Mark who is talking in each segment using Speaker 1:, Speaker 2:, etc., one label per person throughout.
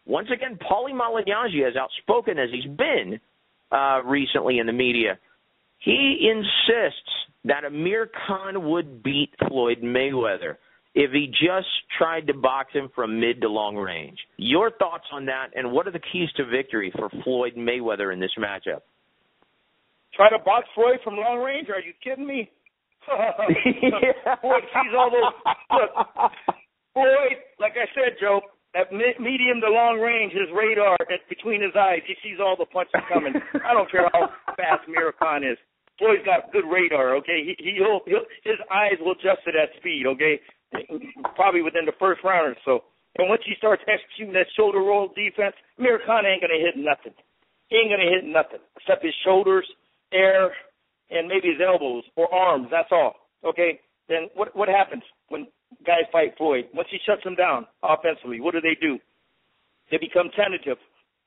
Speaker 1: once again, Paulie Malignaggi, as outspoken as he's been recently in the media, he insists that Amir Khan would beat Floyd Mayweather if he just tried to box him from mid to long range. Your thoughts on that, and what are the keys to victory for Floyd Mayweather in this matchup?
Speaker 2: Try to box Floyd from long range? Are you kidding me? Floyd sees all those. Look, Floyd, like I said, Joe, at medium to long range, his radar between his eyes, he sees all the punches coming. I don't care how fast Amir Khan is. Floyd's got good radar, okay? He'll his eyes will adjust to that speed, okay? Probably within the first round or so. And once he starts executing that shoulder roll defense, Amir Khan ain't going to hit nothing. He ain't going to hit nothing except his shoulders, air, and maybe his elbows or arms. That's all, okay? Then what happens when guys fight Floyd? Once he shuts them down offensively, what do? They become tentative.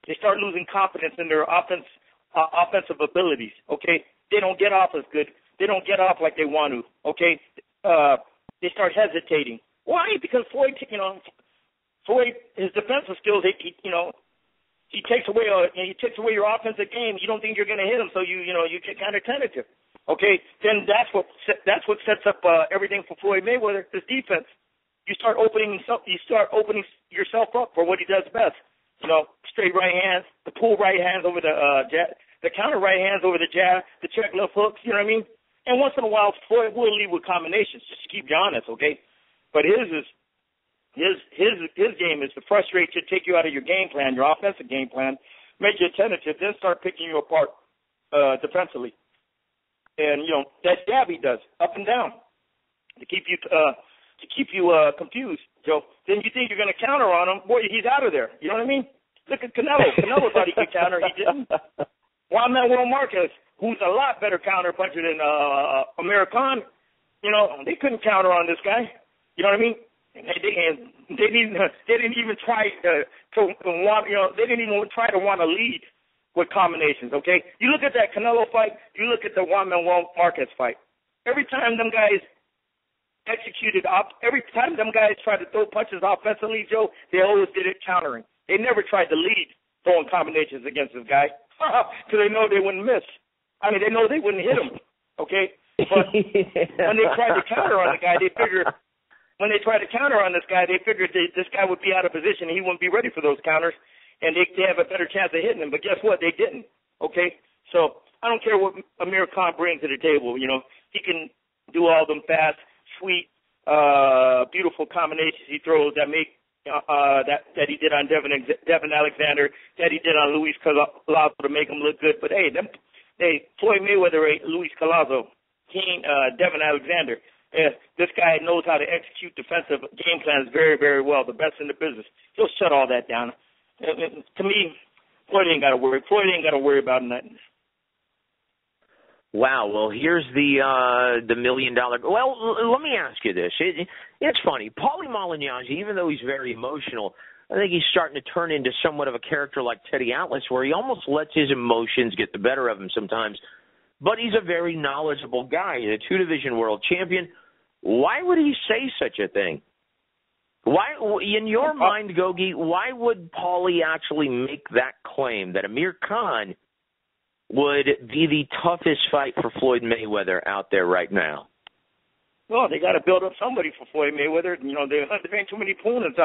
Speaker 2: They start losing confidence in their offensive abilities, okay? They don't get off as good. They don't get off like they want to, okay? They start hesitating. Why? Because Floyd, his defensive skills, he takes away your offensive game. You don't think you're going to hit him, so you get kind of tentative. Okay, then that's what sets up everything for Floyd Mayweather, his defense. You start opening yourself up for what he does best. Straight right hands, the pull right hands over the jab, the counter right hands over the jab, the check left hooks. You know what I mean? And once in a while, Floyd will lead with combinations, just to keep you honest, okay? But his game is to frustrate you, take you out of your game plan, your offensive game plan, make you tentative, then start picking you apart defensively. And that jab he does up and down to keep you confused, Joe. Then you think you're going to counter on him, boy, he's out of there. You know what I mean? Look at Canelo. Canelo thought he could counter, he didn't. W.A.W. Marquez, who's a lot better counter puncher than Amir Khan, they couldn't counter on this guy. You know what I mean? They didn't even try to want. They didn't even try to want to lead with combinations. Okay, you look at that Canelo fight. You look at the W.A.W. Marquez fight. Every time them guys every time them guys tried to throw punches offensively, Joe, they always did it countering. They never tried to lead throwing combinations against this guy. Because they know they wouldn't miss. I mean, they know they wouldn't hit him, okay? But when they tried to counter on the guy, they figured this guy would be out of position and he wouldn't be ready for those counters, and they have a better chance of hitting him. But guess what? They didn't, okay? So I don't care what Amir Khan brings to the table. He can do all them fast, sweet, beautiful combinations he throws that make that he did on Devin Alexander, that he did on Luis Collazo to make him look good. But hey, Floyd Mayweather ain't Luis Collazo. He ain't Devin Alexander. This guy knows how to execute defensive game plans very, very well, the best in the business. He'll shut all that down. To me, Floyd ain't got to worry. Floyd ain't got to worry about nothing.
Speaker 1: Wow. Well, here's the $1 million. Well, let me ask you this. It's funny. Paulie Malignaggi, even though he's very emotional, I think he's starting to turn into somewhat of a character like Teddy Atlas, where he almost lets his emotions get the better of him sometimes. But he's a very knowledgeable guy. He's a two-division world champion. Why would he say such a thing? Why, in your mind, Gogue, why would Paulie actually make that claim that Amir Khan would be the toughest fight for Floyd Mayweather out there right now?
Speaker 2: Well, they got to build up somebody for Floyd Mayweather. There ain't too many opponents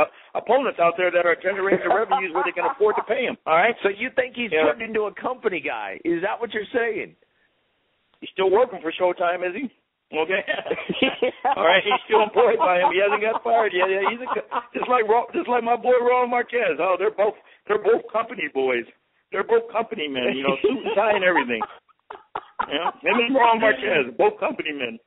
Speaker 2: out there that are generating the revenues where they can afford to pay him.
Speaker 1: All right, so you think he's turned into a company guy. Is that what you're saying?
Speaker 2: He's still working for Showtime, is he? Okay. All right, he's still employed by him. He hasn't got fired yet. He's just like my boy Ron Marquez. Oh, they're both company boys. They're both company men, suit and tie and everything. Him and Ron Marquez, both company men.